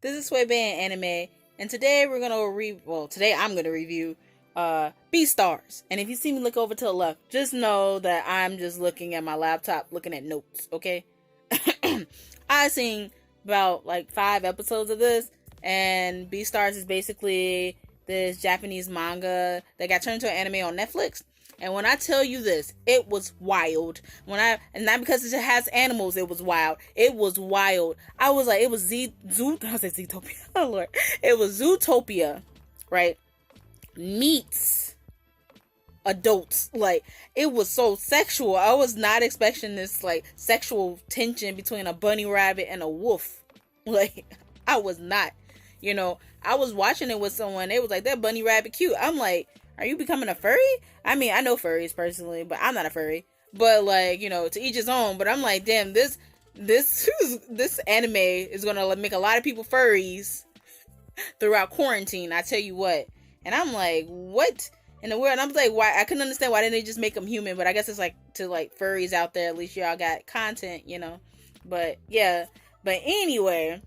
This is Sway Band Anime, and today today I'm gonna review Beastars. And if you see me look over to the left, just know that I'm just looking at my laptop, looking at notes. Okay, I seen about like 5 episodes of this, and Beastars is basically this Japanese manga that got turned into an anime on Netflix. And when I tell you this, it was wild. And not because it has animals, it was wild. It was wild. I was like, it was Zootopia. Oh Lord, it was Zootopia, right? Meets adults. Like, it was so sexual. I was not expecting this like sexual tension between a bunny rabbit and a wolf. Like, I was not. I was watching it with someone. They was like, that bunny rabbit cute. I'm like, are you becoming a furry? I mean, I know furries personally, but I'm not a furry. But like, to each his own. But I'm like, damn, this anime is gonna make a lot of people furries throughout quarantine. I tell you what. And I'm like, what in the world? And I'm like, why? I couldn't understand why didn't they just make them human? But I guess it's like to like furries out there. At least y'all got content, But yeah. But anyway,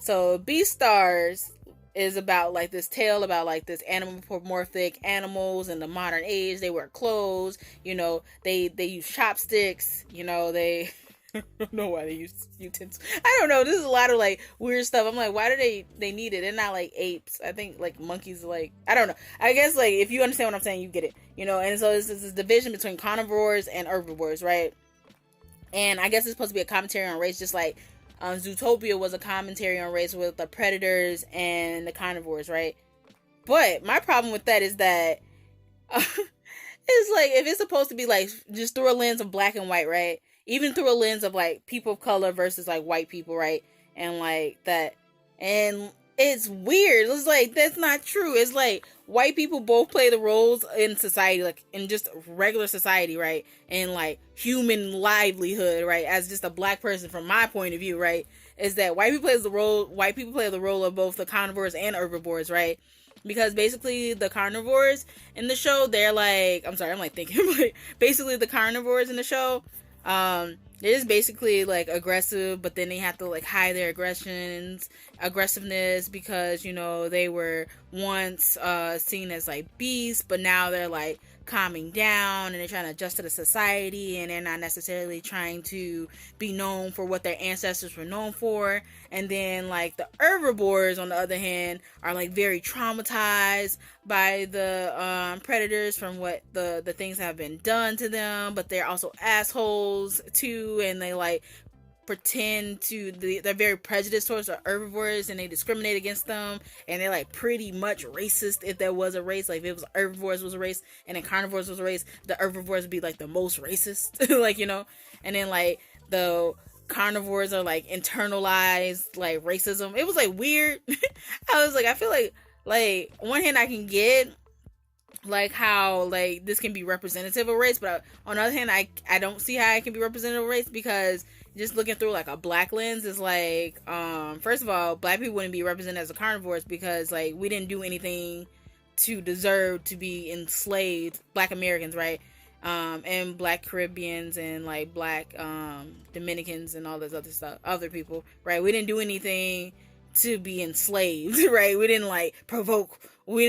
so Beastars is about like this tale about like this anthropomorphic animals in the modern age. They wear clothes, they use chopsticks, they I don't know why they use utensils. I don't know. This is a lot of like weird stuff. I'm like, why do they need it? They're not like apes. I think like monkeys, like, I don't know. I guess like if you understand what I'm saying, you get it. And so this is this division between carnivores and herbivores, right? And I guess it's supposed to be a commentary on race, just like Zootopia was a commentary on race with the predators and the carnivores, right? But my problem with that is that it's like, if it's supposed to be like just through a lens of black and white, right? Even through a lens of like people of color versus like white people, right? And like that, and it's weird. It's like, that's not true. It's like white people both play the roles in society, like in just regular society, right? And like human livelihood, right? As just a black person, from my point of view, right? Is that white people play the role of both the carnivores and herbivores, right? Because basically the carnivores in the show, they're like, I'm sorry, I'm like thinking, but basically the carnivores in the show, they're just basically like aggressive, but then they have to like hide their aggressiveness because they were once seen as like beasts, but now they're like calming down and they're trying to adjust to the society, and they're not necessarily trying to be known for what their ancestors were known for. And then like the herbivores on the other hand are like very traumatized by the predators from what the things that have been done to them, but they're also assholes too, and they like they're very prejudiced towards the herbivores, and they discriminate against them, and they're like pretty much racist. If there was a race, like if it was herbivores was a race and then carnivores was a race, the herbivores would be like the most racist. Like, and then like the carnivores are like internalized like racism. It was like weird. I was like, I feel like on one hand I can get like how like this can be representative of race, but on the other hand I don't see how it can be representative of race, because just looking through like a black lens is like, first of all, black people wouldn't be represented as the carnivores because like we didn't do anything to deserve to be enslaved, black Americans, right? And black Caribbeans and like black Dominicans and all this other stuff, other people, right? We didn't do anything to be enslaved, right? We didn't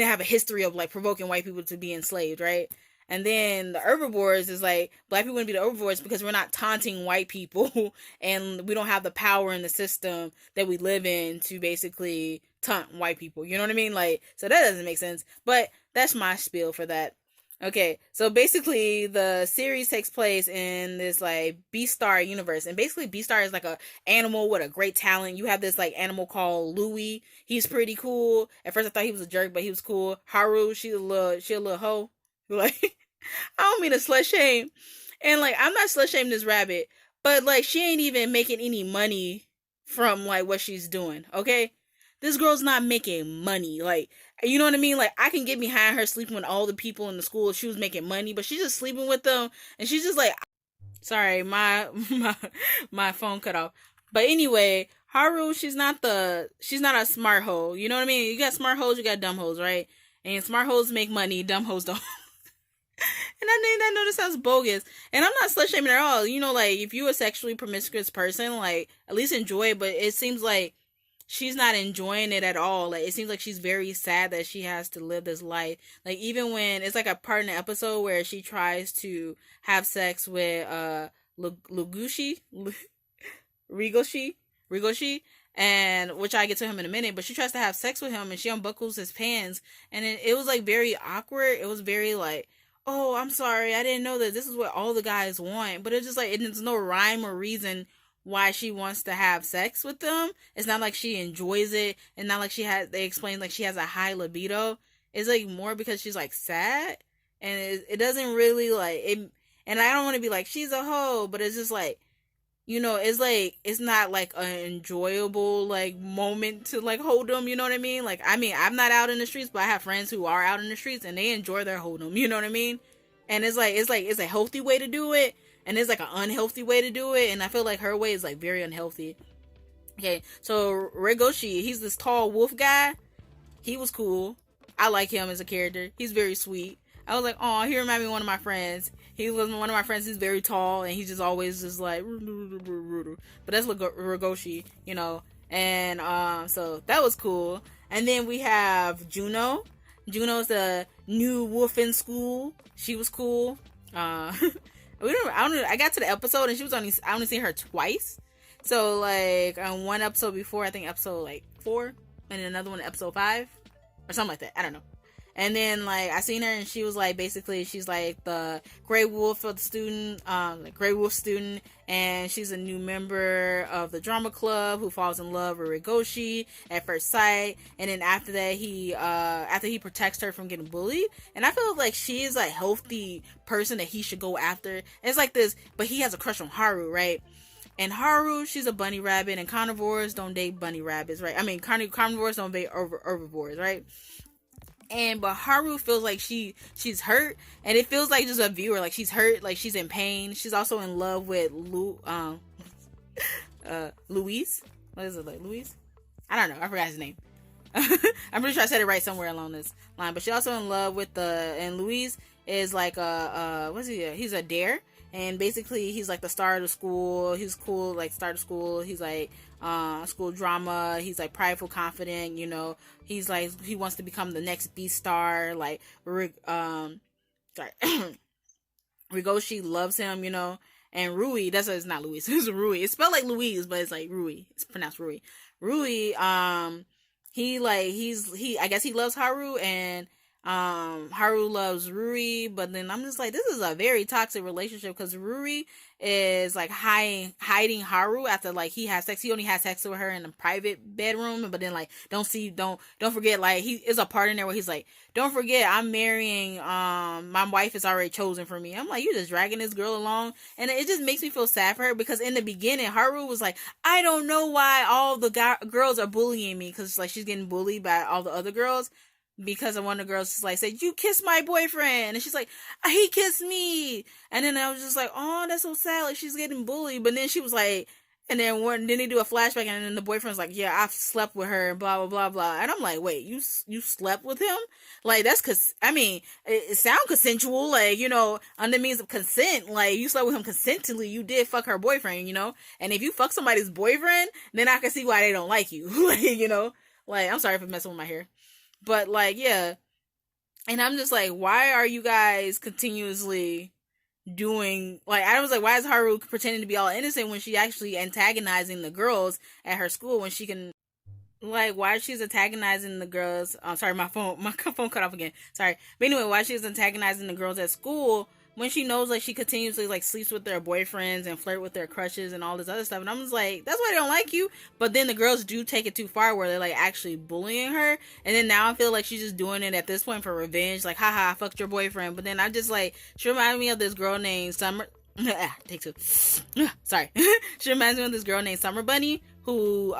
have a history of like provoking white people to be enslaved, right? And then the herbivores is like, black people wouldn't be the herbivores because we're not taunting white people and we don't have the power in the system that we live in to basically taunt white people. You know what I mean? Like, so that doesn't make sense, but that's my spiel for that. Okay, so basically the series takes place in this like Beastar universe, and basically Beastar is like a animal with a great talent. You have this like animal called Louie. He's pretty cool. At first I thought he was a jerk, but he was cool. Haru, she a little hoe. Like, I don't mean to slut shame, and like I'm not slut shaming this rabbit, but like she ain't even making any money from like what she's doing. Okay, this girl's not making money. Like, you know what I mean? Like, I can get behind her sleeping with all the people in the school if she was making money, but she's just sleeping with them, and she's just like, sorry, my phone cut off. But anyway, Haru, she's not a smart hoe. You know what I mean? You got smart hoes, you got dumb hoes, right? And smart hoes make money, dumb hoes don't. And I know this sounds bogus, and I'm not slut shaming at all. Like, if you're a sexually promiscuous person, like, at least enjoy it, but it seems like she's not enjoying it at all. Like, it seems like she's very sad that she has to live this life. Like, even when it's like a part in the episode where she tries to have sex with Lugushi, Rigoshi, and which I get to him in a minute, but she tries to have sex with him and she unbuckles his pants, and it was like very awkward. It was very like, oh, I'm sorry, I didn't know that this is what all the guys want. But it's just like, there's no rhyme or reason why she wants to have sex with them. It's not like she enjoys it, and not like they explain like she has a high libido. It's like more because she's like sad, and it doesn't really like it. And I don't want to be like she's a hoe, but it's just like, it's like, it's not like an enjoyable like moment to like hold them, you know what I mean? Like, I mean, I'm not out in the streets, but I have friends who are out in the streets and they enjoy their hold them, you know what I mean? And it's a healthy way to do it, and it's like an unhealthy way to do it, and I feel like her way is like very unhealthy. Okay, so Rigoshi, he's this tall wolf guy. He was cool. I like him as a character. He's very sweet. I was like, oh, he reminded me of one of my friends. He was one of my friends. He's very tall, and he's just always just like, but that's Rigoshi, and so that was cool. And then we have Juno. Juno's the new wolf in school. She was cool. I got to the episode and I only seen her twice. So like on one episode before, I think episode like 4, and another one episode 5 or something like that. I don't know. And then like I seen her and she was like, basically she's like the Grey Wolf of the student, like Grey Wolf student, and she's a new member of the drama club who falls in love with Rigoshi at first sight. And then after that after he protects her from getting bullied, and I feel like she is a healthy person that he should go after. And it's like this, but he has a crush on Haru, right? And Haru, she's a bunny rabbit, and carnivores don't date bunny rabbits, right? I mean, carnivores don't date herbivores, right? But Haru feels like she's hurt, and it feels like just a viewer, like she's hurt, like she's in pain. She's also in love with Luis. What is it, like Luis? I don't know. I forgot his name. I'm pretty sure I said it right somewhere along this line. But she's also in love with and Luis is like what's he? He's a dare. And basically, he's like the star of the school. He's cool, like star of the school. He's like school drama. He's like prideful, confident. He's like, he wants to become the next Beastar. Like, Rigoshi loves him. And Rui. It's not Luis. It's Rui. It's spelled like Louise, but it's like Rui. It's pronounced Rui. Rui. I guess he loves Haru, and Haru loves Rui, but then I'm just like, this is a very toxic relationship, because Rui is like hiding Haru after like he has sex. He only has sex with her in a private bedroom, but then like don't forget, like he is a part in there where he's like, don't forget, I'm marrying, my wife is already chosen for me. I'm like, you just dragging this girl along, and it just makes me feel sad for her, because in the beginning Haru was like, I don't know why all the girls are bullying me, because like she's getting bullied by all the other girls. Because one of the girls just like said, you kissed my boyfriend, and she's like, he kissed me. And then I was just like, oh, that's so sad, like she's getting bullied. But then she was like, and then they do a flashback, and then the boyfriend's like, yeah, I've slept with her, and blah blah blah blah. And I'm like, wait, you slept with him? Like, that's it sounds consensual, like, under means of consent. Like, you slept with him consently, you did fuck her boyfriend, and if you fuck somebody's boyfriend, then I can see why they don't like you. Like, I'm sorry for messing with my hair. But, like, yeah. And I'm just like, why are you guys continuously doing... Like, I was like, why is Haru pretending to be all innocent when she actually antagonizing the girls at her school when she can... Like, why she's antagonizing the girls... I'm sorry, my phone cut off again. Sorry. But anyway, why she's antagonizing the girls at school when she knows, like, she continuously, like, sleeps with their boyfriends and flirt with their crushes and all this other stuff. And I'm just like, that's why they don't like you. But then the girls do take it too far where they're, like, actually bullying her. And then now I feel like she's just doing it at this point for revenge. Like, haha, I fucked your boyfriend. But then I just, like, she reminded me of this girl named Summer... Take 2. Sorry. She reminds me of this girl named Summer Bunny, who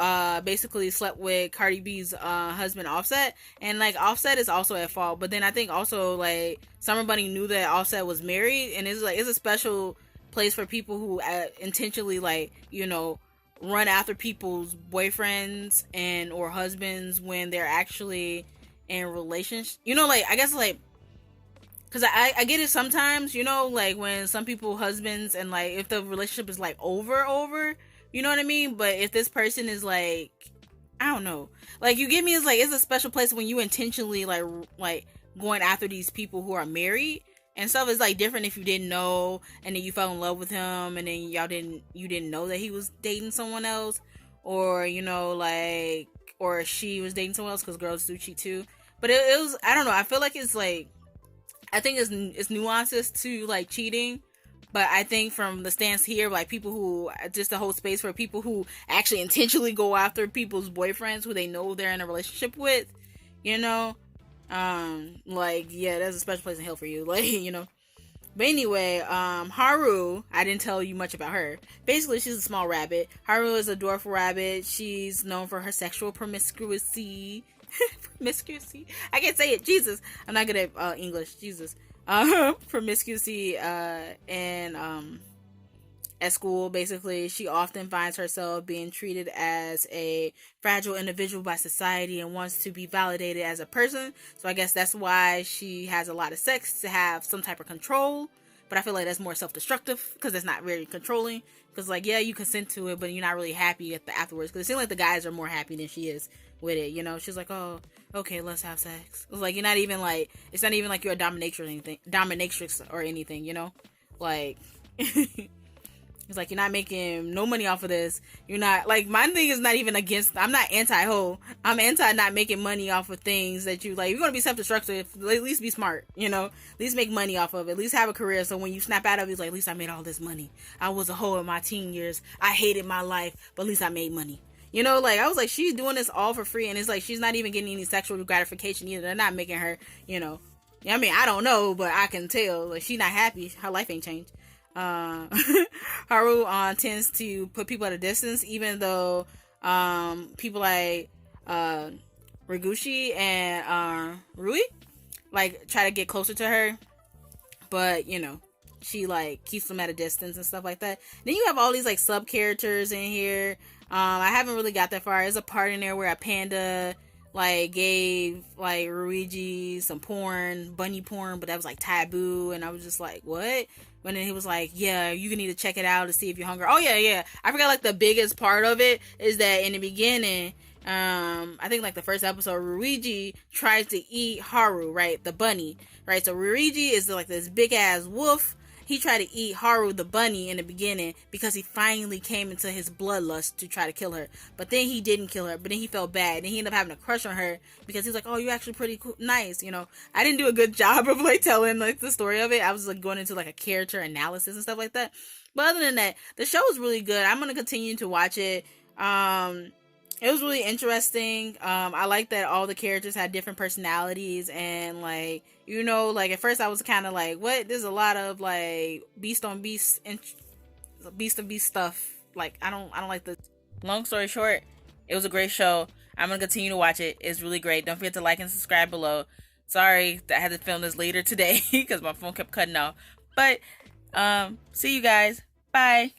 basically slept with Cardi B's husband Offset, and like Offset is also at fault. But then I think also like Summer Bunny knew that Offset was married, and it's a special place for people who intentionally like run after people's boyfriends and or husbands when they're actually in relationships. Like I guess like. Because I get it sometimes, like when some people husbands and like if the relationship is like over, you know what I mean? But if this person is like, I don't know. Like you get me is like it's a special place when you intentionally like going after these people who are married and stuff. Is like different if you didn't know and then you fell in love with him and then you didn't know that he was dating someone else, or you know like, or she was dating someone else, because girls do cheat too. But it was, I don't know, I feel like it's like, I think it's nuances to like cheating. But I think from the stance here, like people who, just the whole space for people who actually intentionally go after people's boyfriends who they know they're in a relationship with, you know, like, yeah, there's a special place in hell for you, like, you know. But anyway, Haru, I didn't tell you much about her. Basically, she's a small rabbit. Haru is a dwarf rabbit. She's known for her sexual promiscuity. Promiscuity? I can't say it. Jesus. I'm not good at English. Jesus. Promiscuity, and, at school, basically. She often finds herself being treated as a fragile individual by society and wants to be validated as a person. So I guess that's why she has a lot of sex, to have some type of control. But I feel like that's more self-destructive because it's not very controlling. Because, like, yeah, you consent to it, but you're not really happy at the afterwards. Because it seems like the guys are more happy than she is with it, you know? She's like, oh, okay, let's have sex. It's like, you're not even like, it's not even like you're a dominatrix or anything, you know? Like... It's like, you're not making no money off of this. You're not, like, my thing is not even against, I'm not anti-hoe. I'm anti not making money off of things that you, like, you're going to be self-destructive, at least be smart, you know? At least make money off of it. At least have a career, so when you snap out of it, it's like, at least I made all this money. I was a hoe in my teen years. I hated my life, but at least I made money. You know, like, I was like, she's doing this all for free, and it's like, she's not even getting any sexual gratification either. They're not making her, you know, I mean, I don't know, but I can tell, like, she's not happy. Her life ain't changed. Haru tends to put people at a distance, even though people like Rigushi and Rui like try to get closer to her, but you know, she like keeps them at a distance and stuff like that. Then you have all these like sub characters in here. I haven't really got that far. There's a part in there where a panda like gave like Ruiji some porn, bunny porn, but that was like taboo, and I was just like, what? But then he was like, yeah, you need to check it out to see if you're hungry. Oh yeah, I forgot, like, the biggest part of it is that in the beginning, I think like the first episode, Ruiji tries to eat Haru, right, the bunny, right? So Ruiji is like this big ass wolf. He tried to eat Haru the bunny in the beginning because he finally came into his bloodlust to try to kill her. But then he didn't kill her. But then he felt bad. And he ended up having a crush on her because he's like, oh, you're actually pretty cool, nice, you know. I didn't do a good job of like telling like the story of it. I was like going into like a character analysis and stuff like that. But other than that, the show is really good. I'm gonna continue to watch it. It was really interesting. I like that all the characters had different personalities, and like, you know, like at first I was kind of like, what? There's a lot of like beast on beast stuff. Like I don't like the. Long story short, it was a great show. I'm gonna continue to watch it. It's really great. Don't forget to like and subscribe below. Sorry that I had to film this later today because my phone kept cutting off. But see you guys. Bye.